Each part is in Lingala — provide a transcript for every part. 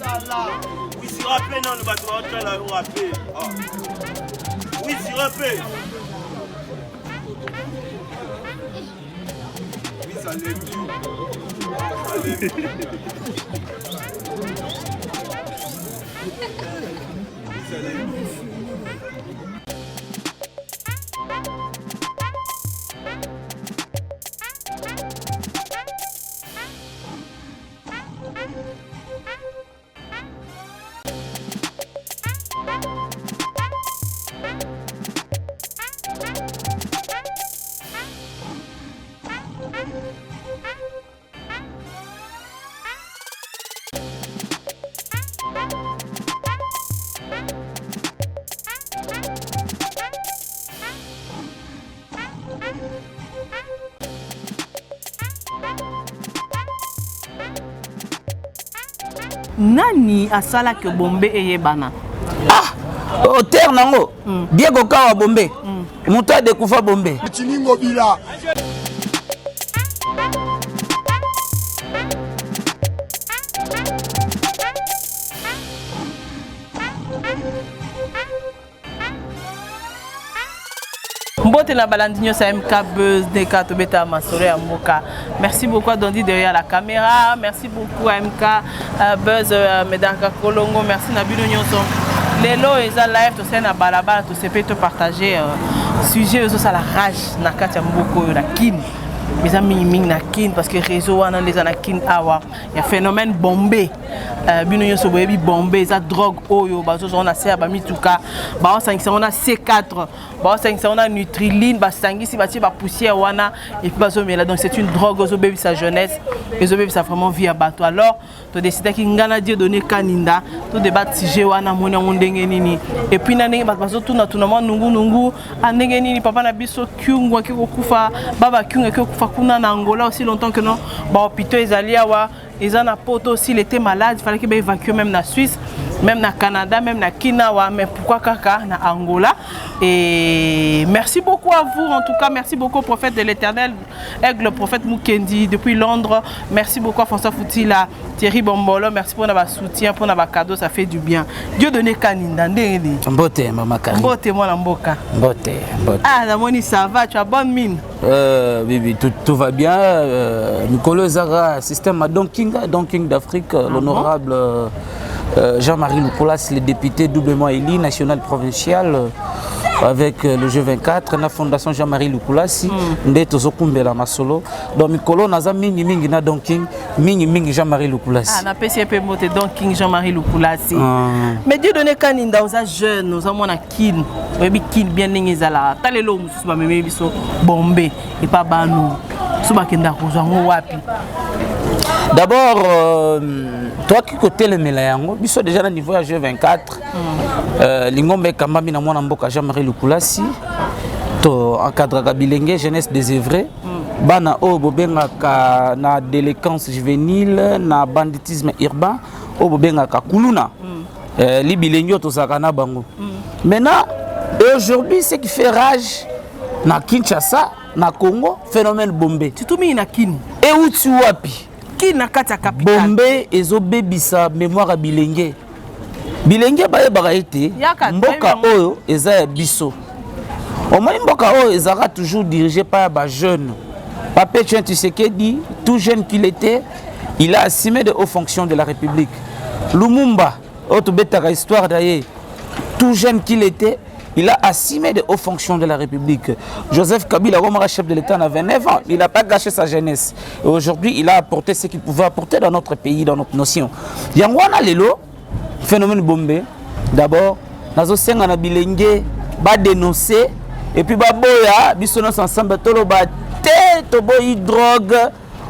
Oui, si rappelé, non, nous battons là, nous rappelé. Oui, si rappelé. Oui, ça lève tout. Ça lève tout. Ça lève tout. Nani asala ke bombe eyebana? Ah, au terre nango. Diego Kawa bombe. Muta de kufa bombe. Chiningo bila. Mbote na balandinyo sa MK Buzz DK Tobeta Masore ya Mboka. Merci beaucoup à Dondi derrière la caméra. Merci beaucoup à MK Buzz Medaka Kolongo. Merci na bino nyonso. Lelo eza live to sena balabala to sepe to partager sujet zo ça la rage na kati ya Mboko na kin. Mes amis ming na kin parce que réseau wana les na kin awa. Ya phénomène bombé. Bino nyonso boyebi bombé za drogue oyo bazo on a serba mituka. Ba 5 on a C4. Ba 5 on a Nutriline, ba sangisi ba ti ba poussière wana et puis bazo mela donc c'est une drogue ozo bebi sa jeunesse. Ozo bebi sa vraiment vie à bateau. Alors to décider ki ngana Dieu donner kaninda to débattre sujet wana moni ndenge nini et puis na ndenge bazo tuna nungu ndenge nini papa na biso kyungu akiko kufa baba kyungu akiko kufa kuna na Angola aussi longtemps que non ba hôpital ezali awa ils en a poto s'il était malade il fallait qu'il évacue même na Suisse même na Canada même na Kinawa mais pourquoi kaka na Angola et merci beaucoup à vous en tout cas merci beaucoup au prophète de l'Éternel avec le prophète Mukendi depuis Londres merci beaucoup à François Foutila Thierry Bombolo merci pour notre soutien pour notre cadeau ça fait du bien Dieu donné kaninda ndenge Mbote mama Kari Mbote moi Mboka Mbote ah la moni ça va tu as bonne mine bibi tout va bien Nicolas Zara système à Donking d'Afrique l'honorable Jean-Marie Loukoulas, le député doublement élu national provincial avec le G24, la fondation Jean-Marie Loukoulas, Ndeto Zokumbela Masolo. Donc Mikolo naza mingi na Donking, mingi Jean-Marie Loukoulas. Ah na PCP moté Donking Jean-Marie Loukoulas. Mais Dieu donné kaninda aux jeunes, aux amona kin, webi kin bien ningezala. Talelo mususu ba meme biso bombé et pas banu. Suba kenda kozango wapi. D'abord, toi qui côté le Melayango, ils sont déjà au niveau à G24. Lingombe Kambami na mwana mboka Jean-Marie Loukoulas, to encadre Kabilenge jeunesse désœuvrée. Bana o bobenga ka na délinquance juvénile, na banditisme urbain, o bobenga ka kuluna. Li bilengo to sakana bango. Maintenant, aujourd'hui ce qui fait rage na Kinshasa, na Congo, phénomène bombé. Tu tout mis na kin. Et où tu wapi? Qui na kati ya capitale Bombé ezo bebisa mémoire bilenge bilenge baye bagaite mboka oyo eza ya biso omoni mboka oyo ezaka toujours dirigé par ba jeune Pape Tchouin Tshisekedi tout jeune qu'il était il a assumé de hautes fonctions de la République Lumumba autre betaka histoire d'ailleurs tout jeune qu'il était il a assumé de hautes fonctions de la République. Joseph Kabila, chef de l'État, à 29 ans, il n'a pas gâché sa jeunesse. Et aujourd'hui, il a apporté ce qu'il pouvait apporter dans notre pays, dans notre notion. Yangwana Lelo, phénomène bombé. D'abord, Nazo Sengana Bilenge, va dénoncer, et puis Baboya, Bissonos ensemble, Tolo Bate, Toboyi drogue,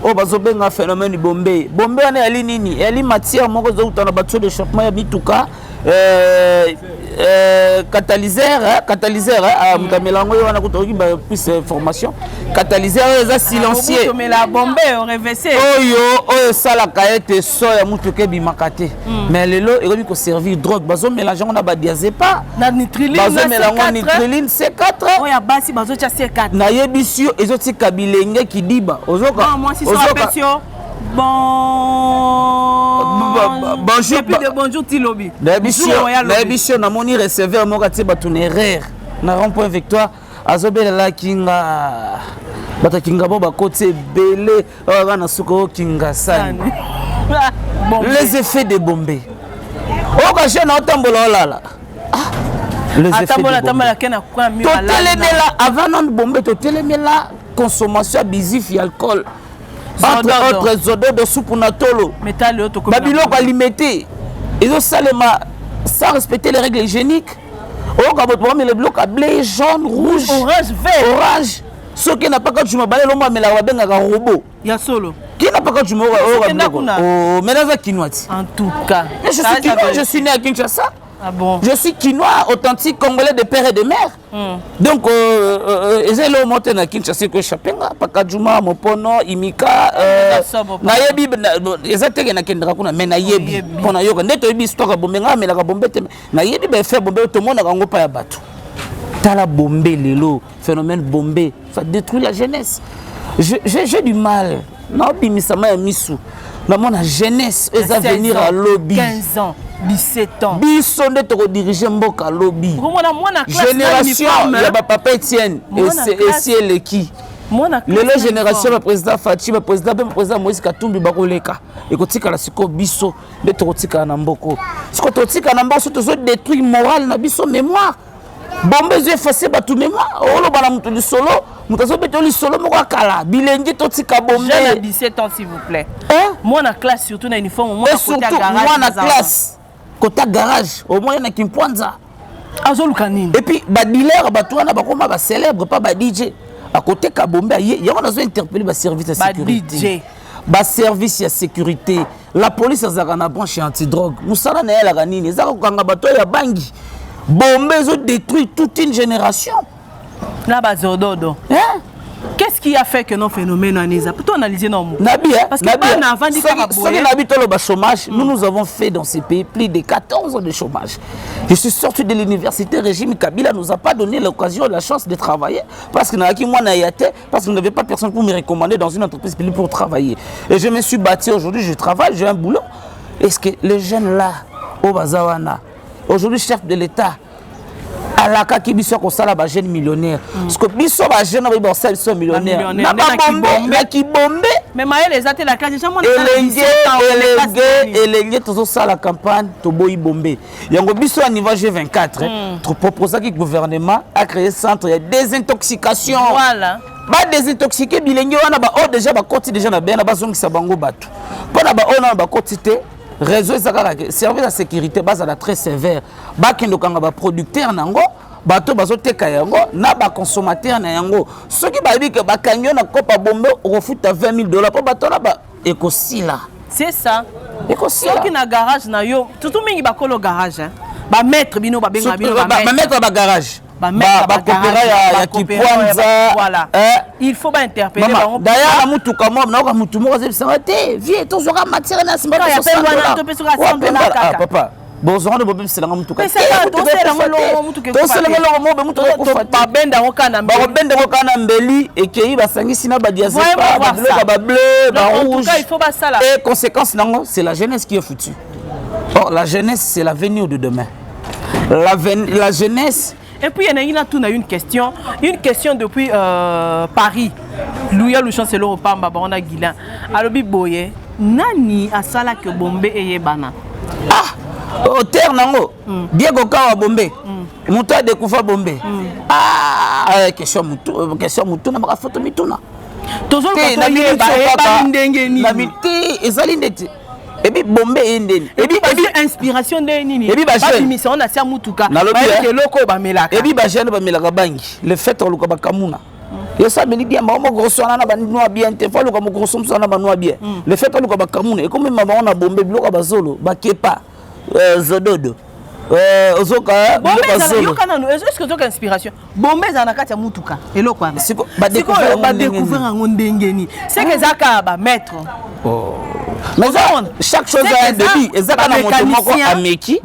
oh Bazobenga phénomène bombé. Bombé, on est à l'inini, et à l'imatière, mon réseau, on a battu de chômage à Bituka. Catalyseur à Mutamelango on a coûté plus formation catalyseur est silencieux mais la bombe on réversé oyo sala kaete soya mutuke bimakate mais lelo erobi ko servir drogue bazo mélanger on a ba diazepam na nitriline bazo mélanger nitriline C4 oya basi bazo tia C4 na yebisio ezoti kabilenge kidiba ozoka moi si so appetio bon bonjour. Et puis de bonjour Tilobi. L'émission na moni receveur mo ka tiba ton erreur. Na rond-point Victoire azobela la kinga. Bata kinga bo ba côté belé oga na suko kinga sani. Les effets de Bombay. Oka jeune otambola olala. Les effets de Bombay. Totelemela avant non Bombay totelemela consommation abusif et alcool. Entre autres zodo de soupe natolo. Babylone alimité. Ils ont salement sans respecter les règles hygiéniques. Oka boto mais le bloc à blé jaune, rouge, orange, vert. Orange. Ce qui n'a pas quand tu m'aballes l'homme mais la wabenga un robot. Ya solo. Qui n'a pas quand tu m'auras oh mais dans un quinoa. En tout cas. Je suis né à Kinshasa. Ah bon? Je suis quinois authentique congolais de père et de mère. Donc ils ont monté à Kinshasa que Chapenga, Pakajuma, Mopono, Imika, Nayebi, ils étaient na Kendra kuna mais Nayebi. Pour Nayoka, net obi histoire bombenga mais la bombette Nayebi ben fait bomber tout le monde a pas ya bateau. Tala bombé lelo, phénomène bombé, ça détruit la jeunesse. J'ai du mal. Non, bimisama ya misu. Na mona jeunesse, ils à venir à lobby. 15 ans, 17 ans. Biso nde to diriger mboka lobby. Génération ya ba papa Etienne et si elle qui. Lelo génération ba président Fachi, ba président Moïse Katumbi bakoleka. Ekotika la siko biso nde to kotika na mboko. Siko to tika na mboko to zo détruire moral na biso mémoire. Bombe je effacé ba tout mémoire. Olo bala mutu li solo. Mutazo betoli solo moko kala bilengi totika bombe. J'ai 17 ans s'il vous plaît. Moi na classe surtout na uniforme moi côté garage. Moi na classe côté garage au moins na kimpwanza. Azoluka nini. Et puis ba dealer ba toana ba koma ba célèbre pas ba DJ. À côté ka bombe y a on a interpellé ba service de sécurité. Ba service de sécurité. La police azaka na branche anti-drogue. Musala na yela kanini. Ezaka kanga bato ya bangi. Bombe ont détruit toute une génération. Qu'est-ce qui a fait que nos phénomènes ont plutôt analysé nos mots? Parce que chômage, nous avons fait dans ces pays plus de 14 ans de chômage. Je suis sorti de l'université, régime Kabila nous a pas donné l'occasion, la chance de travailler parce que parce que n'avait pas personne pour me recommander dans une entreprise pour travailler. Et je me suis bâti aujourd'hui, je travaille, j'ai un boulot. Est-ce que les jeunes là, au Bazawana, aujourd'hui, chef de l'État, à la qui biso ko sala ba jeune millionnaire. Parce que biso ba jeune ba sala biso millionnaire. Na ki bombe. Mais maël les até la case déjà mon elenge tozo sala campagne to boyi bombe. Yango biso à niveau G24, trop proposer que gouvernement a créé centre de désintoxication. Voilà. Ba désintoxiquer bilenge wana ba déjà ba koti déjà na bena ba zongisa bango batu. Pona ba ona ba kotité réseau service de sécurité base à très sévère. Bakendo kanga ba producteur nango, bato bazo teka yango, na ba consommateur na yango. Ceux qui ba dit que ba camion na kopa bombe refuta $20,000 pour bato na ba ekosila. C'est ça. Ekosila. Ceux qui na garage na yo, tout mingi ba kolo garage hein. Ba mettre bino ba benga bino ba mettre ba garage. Voilà. Il faut pas interpeller. D'ailleurs, la mutuka moi, na mutu mo ze santé, vie to zo ka matière na simba ko ça. Papa. Bonjour, on peut se la mutuka. Mais c'est là, to se la ngolo mutuka. To se la ngolo mo be mutuka ko fata. Ba benda ko kana mbeli. Ba benda ko kana mbeli et ki ba sangisi na ba diazepa, ba bleu, ba rouge. En tout cas, il faut pas ça là. Et conséquence nango, c'est la jeunesse qui est foutue. Or la jeunesse, c'est l'avenir de demain. La jeunesse. Et puis il y a une question depuis Paris. Louia Louchon c'est le Pamba Barona Guilan. Alobi Boye, nani asala que Bombe et Yebana. Ah, au terre nango. Diego Kawa Bombe. Mouta de Koufa Bombe. Ah, question moutou na ba photo mituna. Toujours quand on y ba ndengeni. La miti ezali ndeti. Et puis Bombe indeni. Et puis inspiration de nini. Et puis ba jeune. On a sia mutuka. Ba ke loko ba melaka. Et puis ba jeune ba melaka bangi. Le fait on luka ba kamuna. Yo ça me dit bien ba mo grosso na ba noa bien te fa luka mo grosso na ba noa bien. Le fait on luka ba kamuna et comme mama on a Bombe bloka ba zolo ba kepa zododo. Ozoka Bombe zolo. Est-ce que tu as inspiration? Bombe zana kati ya mutuka. Eloko wana. Siko ba découvrir en ndengeni. C'est que zaka ba maître. Oh. Mais chaque chose a un début. Et ça,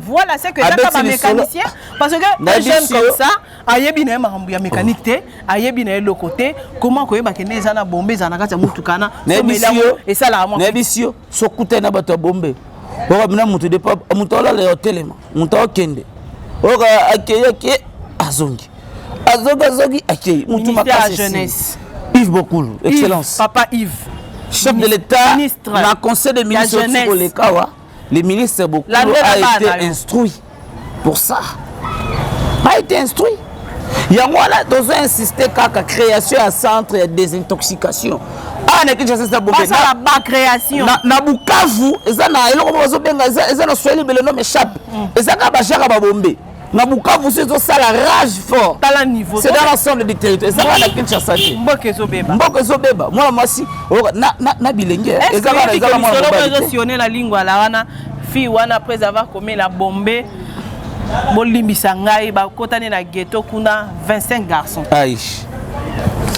voilà, c'est que ça, mécanicien. Parce que les jeunes comme ça, ayebi na makambu mécanique, ayebi na le côté, comment ko yeba kene zana bombe zana kati ya mutukana, et ça là moi. Nebisio, so kuta na bato bombe. Bina mutu de papa mutu la le hotel ma. Mutu okende. Oka akeye azongi. Azongi akeye mutu makasi jeunesse. Yves Bokoulou, excellence. Papa Yves. Chef de l'État, le conseil des ministres pour les Kawa, le ministre Bokoulou a été instruit pour ça. A été instruit. Il y a moi là, nous avons insisté qu'à la création d'un centre de désintoxication. Ah, n'est-ce que ça bombe? Ça la création. Na Bukavu, ça na elo comme ça benga, ça na soyez le nom échappe. Et ça ka bachaka ba bombe. Na Bukavu c'est ça la rage fort. C'est dans l'ensemble du territoire. Ça va na Kinshasa. Mboke Zobeba. Mboke Zobeba. Moi moi si na bilenge. Et ça va solo la lingua la wana fi wana après avoir commis la bombe. Bolimbisa ngai ba kotane na ghetto kuna 25 garçons. Aïe.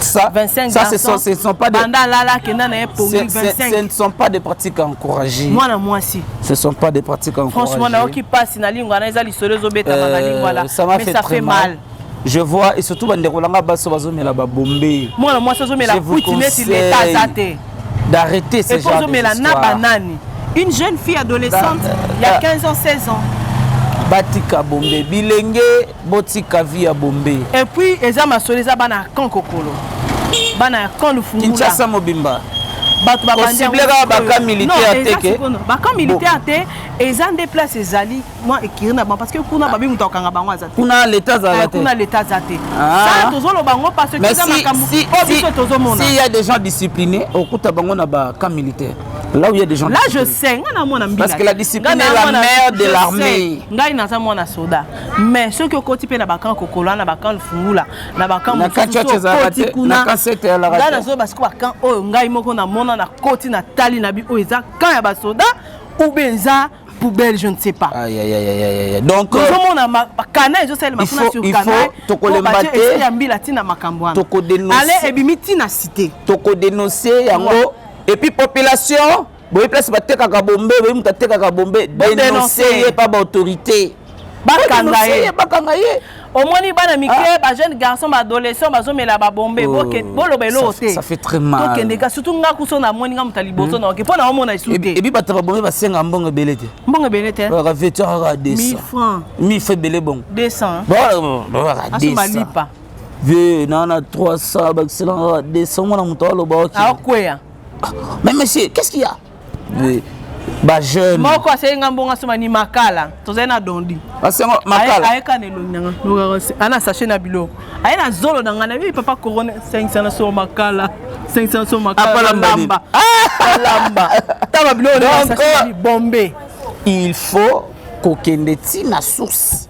Ça, 25 ça garçons. Ce sont pas des ce ne sont pas des pratiques encouragées. Moi si. Ce ne sont pas des pratiques encouragées. Franchement, na qui passe na lingua na ezali solo zobeta na lingua là. Mais ça fait mal. Je vois et surtout bande rolanga baso bazomela ba bombe. Moi ça zomela poutine sur l'état zate. D'arrêter ces gens. Et pour na banani. Une jeune fille adolescente, il y a 15 ans, 16 ans. Batika bombe bilenge botika via bombe. Et puis eza masoleza bana kan kokolo. Bana kan lufungula. Kinshasa mobimba. Batu babandi baka militaire teke. Baka militaire te eza déplace ezali moi ekirina parce que kuna babi mutokanga bango azate. Kuna l'état zate. Kuna l'état zate. Ça tozolo bango parce que eza makambo. Si il y a des gens disciplinés okuta bango na ba camp militaire. Là où il y a des gens. Là je sais, parce que la discipline est la mère de l'armée. Ngai naza mwana soda. Mais ceux qui okoti pe na bakan kokola na bakan fungula na bakan mususu na cassette la radio. Là nazo parce que bakan o ngai moko na mona na koti na tali na bi o eza kan ya basoda ou benza poubelle je ne sais pas. Aïe aïe aïe aïe. Donc mona kana ezo sel makuna sur kana. Il faut dénoncer ya mbila tina makambo wana. Toko dénoncer. Allez ebimiti na cité. Toko dénoncer yango. Et puis population, boy place bateka ka bombe, boy mutateka ka bombe, dénoncer pas autorité. Bakangaye. Au moins ni bana mike ba jeune garçon ba adolescent ba zomela ba bombe bolo belo te. Ça fait très mal. Donc ndeka surtout nga kuso na moni nga mutali boso na ok pona omona isuté. Et puis bata ba bombe ba senga mbongo belete. Mbongo belete. Ba veteur à 200. 1000 francs. 1000 fait belé bon. 200. Bon, 200. Ve nana 300 ba excellent 200 mona mutalo ba ok. Ah kwea. Mais monsieur, qu'est-ce qu'il y a? Bah jeune. Moi quoi c'est ngambonga soma ni makala. Tozena dondi. Asengo makala. Ayeka ne lonanga. Ana sachet na bilo. Ayena zolo nanga na papa corona 500 so makala. 500 so makala lamba. Lamba. Taba bilo na sachet ni bombe. Il faut kokende ti na source.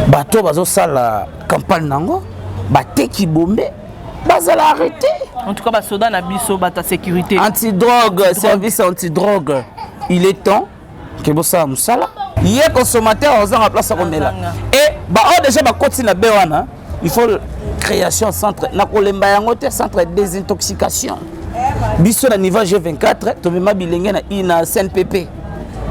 Bato bazo sala campagne nango. Bateki bombe. Bazala arrêté. En tout cas, bah, soda na biso bata sécurité. Anti-drogue, service anti-drogue. Il est temps que vous sachiez ça. Hier consommateur on a place à Romela. Et bah déjà bah continue na il faut création centre na kolemba yango te centre de désintoxication. Biso na niveau G24 to mema bilenge na ina CNPP.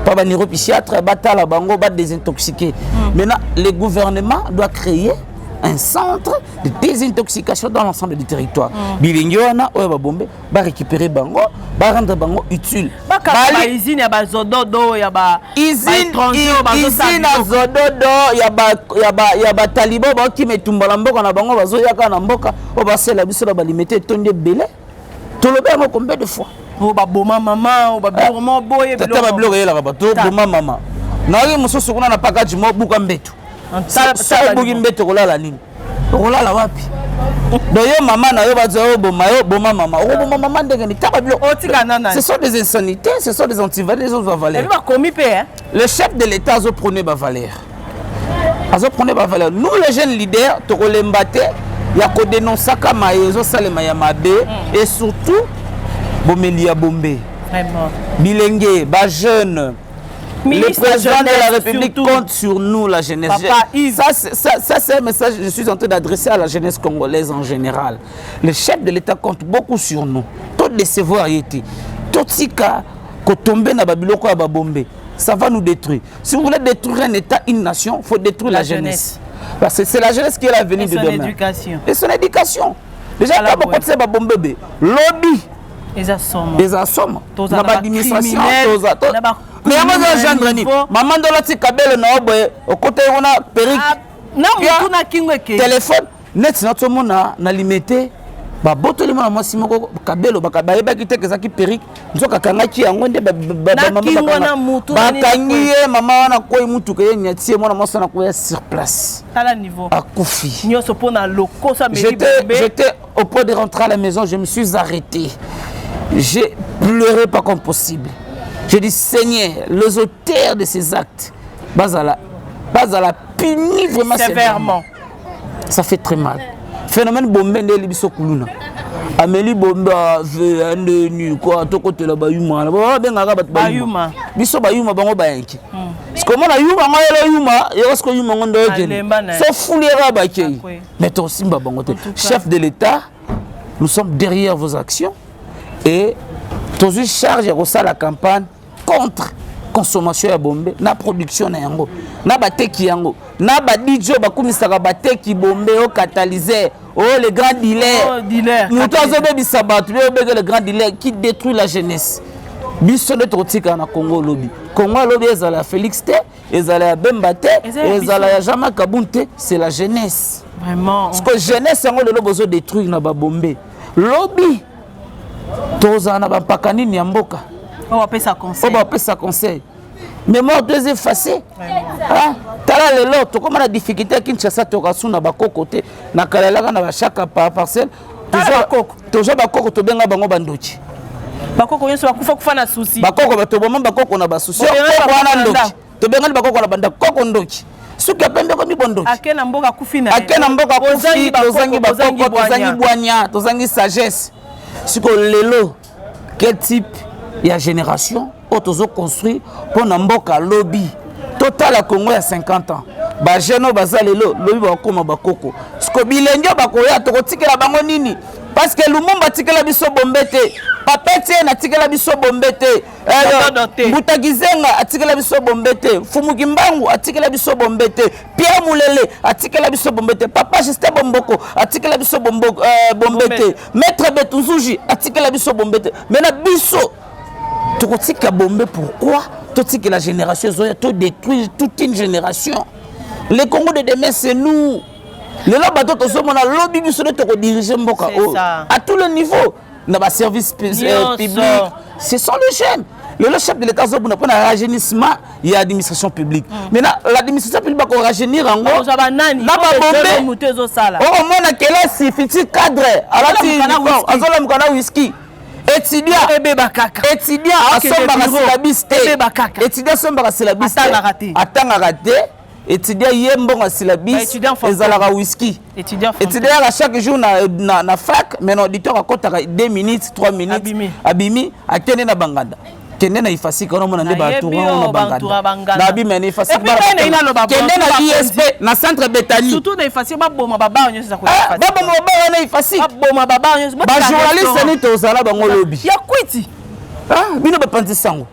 Pas ba neuropsychiatre batala bango ba désintoxiquer. Maintenant le gouvernement doit créer un centre de désintoxication dans l'ensemble du territoire. Bilingiona oya ba bombe ba récupérer bango, ba rendre bango utile. Ba usine ya ba zododo ya ba usine na zododo ya ba talibo ba ki metumba mboka na bango bazo yaka na mboka o ba sela biso ba limiter tonde belé. To lobe mo combien de fois? O ba boma mama, o ba vraiment boye bilo. Tata ba bilo yela ba to boma mama. Na ngi mususu kuna na package mo buka mbetu. Ça bugi mbeto kolala nini? Kolala wapi? Doyo maman na yo bazo boma yo boma maman. O boma maman ndenge ni taba bilo. Otika nana. Ce sont des insanités, ce sont des antivaleurs, des autres valeurs. Et va commis paix. Le chef de l'État a prôné ba valeur. A prôné ba valeur. Nous les jeunes leaders to kolembate ya ko dénoncer kama yezo salema ya mabe et surtout bomelia bombe. Vraiment. Bilenge ba jeune. Ministre le président de la République compte sur nous, la jeunesse. Ça c'est un message que je suis en train d'adresser à la jeunesse congolaise en général. Le chef de l'État compte beaucoup sur nous. Tout décevoir été. Tout sika, ko tomber na babiloko ya babombe, ça va nous détruire. Si vous voulez détruire un État, une nation, il faut détruire la jeunesse. Parce que c'est la jeunesse qui est l'avenir de demain. Éducation. Et son éducation. Déjà, quand on sait babombe, lobby. Les assommes. Les assommes. Dans l'administration. mais yango za gendre ni maman ndola ti kabelo na oboye okota yona perique na mutu na kingo ke téléphone net na to mona na limité ba botoli mona mwasi moko kabelo bayebaki te kezaki perique nzoka kangaki yango nde bakangi mama wana koyi mutuka ye nyatie mwana mwasi na koya sur place tala niveau akufi nyoso pona loko sa j'étais au point de rentrer à la maison, je me suis arrêté. J'ai pleuré pas comme possible. Je dis Seigneur, les auteurs de ces actes, Bazala punit vraiment sévèrement. Ça fait très mal. Phénomène bombé de l'Ibiso Kuluna. Amélie Bomba veut un nu quoi, tout côté là bayuma. Bayuma. Biso bayuma bango bayenki. Parce que moi la yuma ngaya yuma, et parce que yuma ngondo ejeni. C'est foulera bakei. Mais toi aussi bango te. Chef de l'État, nous sommes derrière vos actions et tous les charges à la campagne contre consommation ya bombe na production na yango na bateki yango na ba DJ bakumisaka bateki bombe au catalyseur les grands dealers nous tous bebisa batu les grands dealers qui détruit la jeunesse biso de trotika na Congo lobby ezala Félix T ezala Bemba T ezala Jama Kabunte c'est la jeunesse vraiment parce que jeunesse yango le besoin détruire na ba bombe lobby tozana ba pakani ni mboka. On va appeler ça conseil. On va appeler ça conseil. Mais moi, deux effacés. Tala le lot, comme la difficulté à Kinshasa, tu as na bako côté, na kalela na chaque parcelle. Toujours bako to benga bango bandochi. Bako ko yeso bakufa kufa na souci. Bako ba to bomba bako na ba souci. Wana ndoki. To benga bako na banda koko ndoki. Suka pembe ko mi bondoki. Akena mboka kufina. Akena mboka kufi, tozangi bako, tozangi boanya, tozangi sagesse. Suko lelo quel type il y a génération autozo construit pour Namboka lobby total à Congo il y a 50 ans ba jeno bazalelo lobby ba koma bakoko sko bilenjo bakoya to kotikela bango nini parce que Lumumba tikela biso bombete papete na tikela biso bombete Butagizenga atikela biso bombete Fumuki Mbangu atikela biso bombete Pierre Mulele atikela biso bombete Papa Justin Bomboko atikela biso bombete Maître Betuzuji atikela biso bombete mena biso tokotika bombe pourquoi totika la génération zoya to détruire toute une génération le Congo de demain c'est nous le bateau to so mona lobby biso de to diriger mboka à tous les niveaux na ba service public ce sont les jeunes le chef de l'État zo pour un rajeunissement il y a administration publique maintenant l'administration publique va rajeunir en gros na ba bombe au moins na kelasi fiti cadre alati azola mukana whisky étudiant asomba syllabus étudiant asomba syllabus atanga raté étudiant yembonga syllabus ezalaka whisky étudiant à chaque jour na fac mais auditeur akotaka 2 minutes 3 minutes abimi akende na banganda kende na ifasi kono mona nde ba tourant na banganda na abimi na ifasi kende na ISP na centre Betani surtout na ifasi ba boma baba nyonso za ko ifasi ba boma baba na ifasi ba boma baba nyonso ba journaliste ni tozala bango lobby ya kwiti bino ba pantisango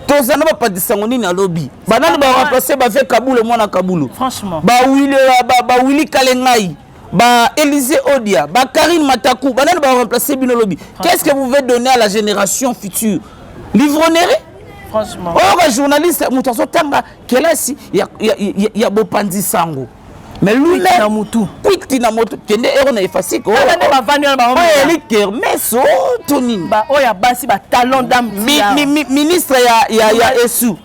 tozana ba pantisango ni na lobby banani ba remplacer ba fait Kaboul mona Kaboul franchement ba Willy Kalengai ba Élisée Odia ba Karine Matakou banani ba remplacer bino lobby qu'est-ce que vous voulez donner à la génération future l'ivronnerie franchement un journaliste mutaso tanga kelasi ya bopandi sango mais lui na mutu kwiti na moto kende ero na efasi ko ba vanu na ba homme eli kermeso tonini ba oya basi ba talent d'âme ministre ya esu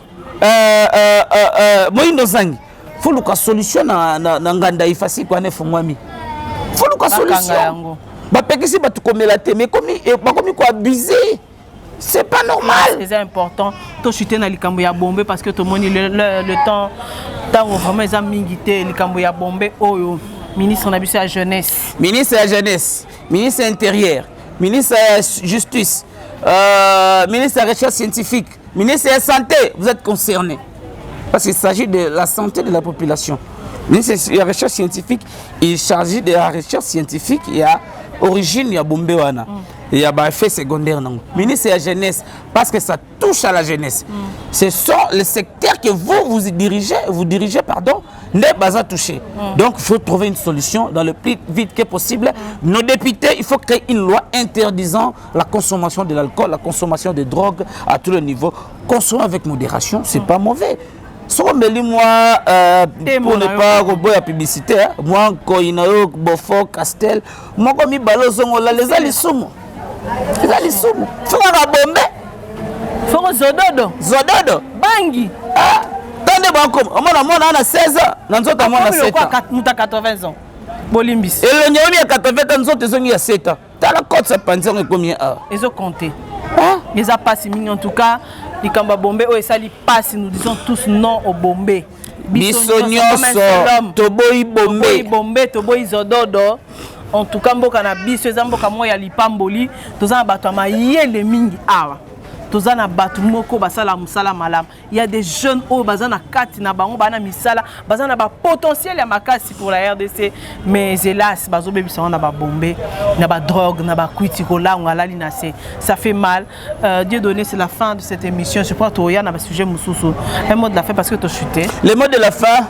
Moindo Zangi faut luka solution na nganda efasi ko ane fungwami faut luka solution ba pekisi ba tukomela te mais komi ko abuser. C'est pas normal. C'est important. To chuter na likambo ya bombe parce que tout le monde le temps vraiment ils ont mingité likambo ya bombe oyo ministre na biso ya jeunesse. Ministre ya jeunesse, ministre intérieur, ministre justice, ministre de recherche scientifique, ministre de santé, vous êtes concernés. Parce qu'il s'agit de la santé de la population. Ministre de la recherche scientifique, il s'agit de la recherche scientifique, il y a origine ya bombe wana. il y a un effet secondaire. Ministre de la jeunesse, parce que ça touche à la jeunesse. Ce sont les secteurs que vous dirigez, pardon, n'est pas touché. Donc, il faut trouver une solution dans le plus vite que possible. Nos députés, il faut créer une loi interdisant la consommation de l'alcool, la consommation de drogue à tous les niveaux. Consommer avec modération, c'est pas mauvais. Si on me dit, moi, pour ne pas reboire la publicité, moi, Koinayo, Bofo, Castel, moi, comme il balance, les alisoumo. Les alisoumo. Faut qu'on bombe. Faut qu'on zododo. Zododo. Bangi. Ah, tendez bon comme. On a 16 ans. Nous avons 7 ans. Nous avons 80 ans. Bolimbis. Et le Nyomi a 80 ans, nous avons 7 ans. T'as la côte, ça pension est combien? Ils ont compté. Ils ont passé en tout cas. Les Kamba Bombé, et ça les passe, nous disons tous non au Bombé. Bisognoso, Toboy Bombé. Bombé, Toboy Zododo. En tout cas, mboka na biso zamboka moya lipamboli, tozana bato mayele mingi awa. Tozana bato moko basala musala malam. Il y a des jeunes au bazana kati na bango bana misala, bazana ba potentiel ya makasi pour la RDC, mais hélas bazo bebisa na ba bombé, na ba drogue, na ba kwiti kola ngalali na se. Ça fait mal. Dieu donné, c'est la fin de cette émission. Je crois que na ba sujet mususu. Un mot de la fin parce que tu as chuté. Le mot de la fin,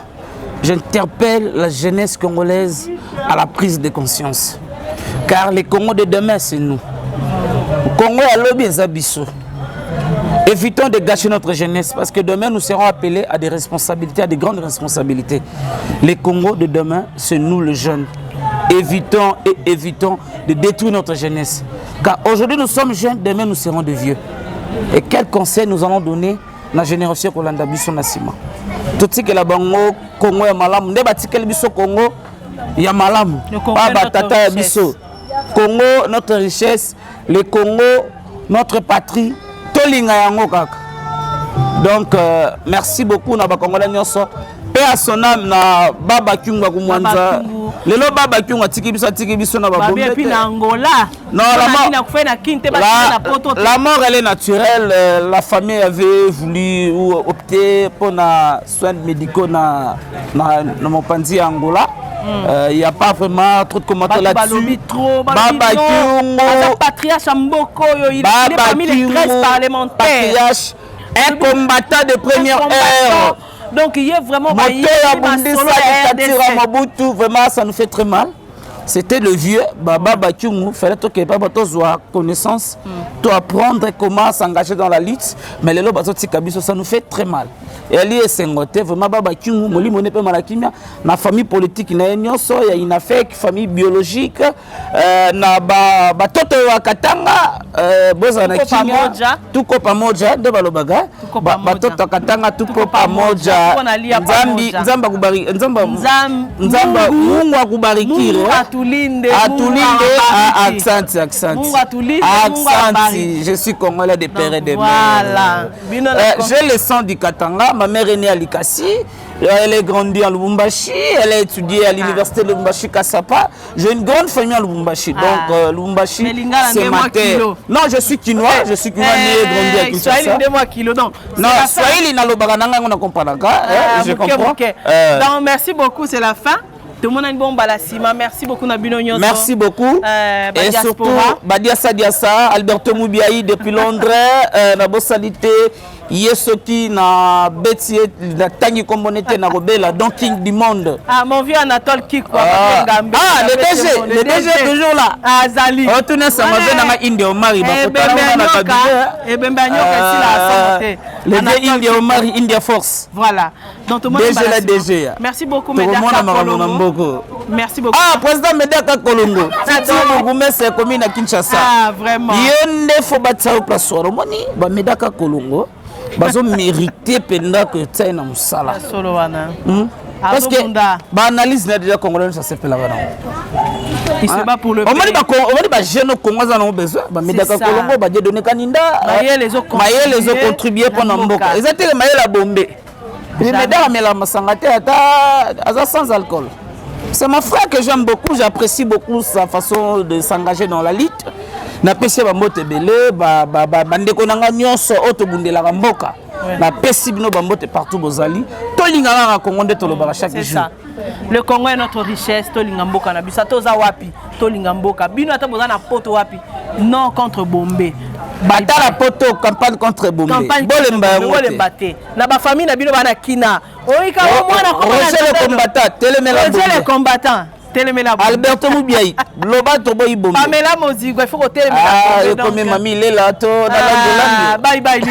j'interpelle la jeunesse congolaise à la prise de conscience. Car les Congos de demain, c'est nous. Le Congo a lobby et Zabisso. Évitons de gâcher notre jeunesse parce que demain nous serons appelés à des responsabilités, à des grandes responsabilités. Les Congos de demain, c'est nous les jeunes. Évitons de détruire notre jeunesse. Car aujourd'hui nous sommes jeunes, demain nous serons des vieux. Et quel conseil nous allons donner à la génération Kolanda Bisso Nassima? Tout ce que la bango Congo ya malamu, ne batikel biso Congo ya malamu. Baba tata ya biso. Congo notre richesse, le Congo notre patrie. Donc merci beaucoup na ba Congolais nyonso. Paix à son âme na Baba Kyunga kumwanza. Lelo Baba Kyunga tiki biso na ba bombe. Et puis na Angola. Non, la mort elle est naturelle. La famille avait voulu opter pour un soins médicaux na Mopanzi Angola. Il n'y a pas vraiment trop de commentaires là-dessus. Baba Kyungo, patriarche Mboko, il est parmi les 13 parlementaires. Patriarche, un combattant de première heure. Donc il y a vraiment vraiment ça nous fait très mal. C'était le vieux Baba Bakyungu. Il fallait que Baba soit connaissance, pour apprendre comment s'engager dans la lutte. Mais les lois ça nous fait très mal. Et elle est sengoté vraiment Baba Bakyungu. Moli moné pe malakimia. Na famille politique na enyoso ya inafek famille biologique. Na ba toto wa katanga. Boza na kimia. Tuko pamoja ndo balobaga. Ba toto katanga tuko pamoja. Nzamba kubariki. Nzamba Mungu akubarikire. Atulinde, accent. Je suis congolais de père et de mère. J'ai le sang du Katanga. Ma mère est née à Likasi. Elle est grandie à Lubumbashi. Elle a étudié à l'université de Lubumbashi Kasapa. J'ai une grande famille à Lubumbashi. Donc Lubumbashi, c'est ma terre. Non, je suis Kinois. Je suis Kinois né et grandi à Kinshasa. Non, Swahili n'a l'obarananga on a compris. Je comprends. Donc merci beaucoup, c'est la fin. Tout le monde a une bombe à la cima. Merci beaucoup, Nabino Nyonso. Merci beaucoup. Et surtout, Diassa, Alberto Moubiaï depuis Londres, Nabo Salité, Yesoki, na Betty, la Tangi Kombonete, na Robela, Don King du monde. Ah, mon vieux Anatole Kiko. Le DG toujours là. Ah, Zali. Oh, tout le monde, ça m'a fait dans India au mari. Le DG India au mari, India Force. Voilà. Donc, tout le monde est DG. Merci beaucoup, mesdames. Merci beaucoup. Ah, président Medaka Kolongo. C'est commune à Kinshasa. Ah, vraiment. Il ne faut pas ça au place soir. Moni, ba Medaka Kolongo. Bazo mérité pendant que tu es dans le sala. Parce que l'analyse n'est déjà congolaise, ça s'appelle là-bas. Il se bat pour le pays. On va dire que les jeunes Congolais ont besoin. Medaka Kolongo, ba Dieu donner candidat. Les autres contribué pendant Mboka. Ils étaient la bombe. Les médailles mais la masangate à sans alcool. C'est mon frère que j'aime beaucoup, j'apprécie beaucoup sa façon de s'engager dans la lutte. Na pesi ba mbote belé ba bandeko nanga nyonso otobundela ba mboka. Na pesi bino ba mbote partout bozali. Tolinga na Congo nde tolobaka chaque jour. C'est ça. Le Congo est notre richesse, tolinga mboka na biso toza wapi, tolinga mboka. Bino ata boza na poto wapi, non contre Bombé. Batala poto campagne contre Bombé. Bolemba te. Na ba famille na bino bana kina. Oika mwana ko Roger le combattant, telemela Bombé. Roger le combattant, telemela Bombé. Alberto Mubiaï, loba tobo Bombé. Pamela Mozigo, il faut que telemela. Ah, comme mamie Lela to na la Bye bye.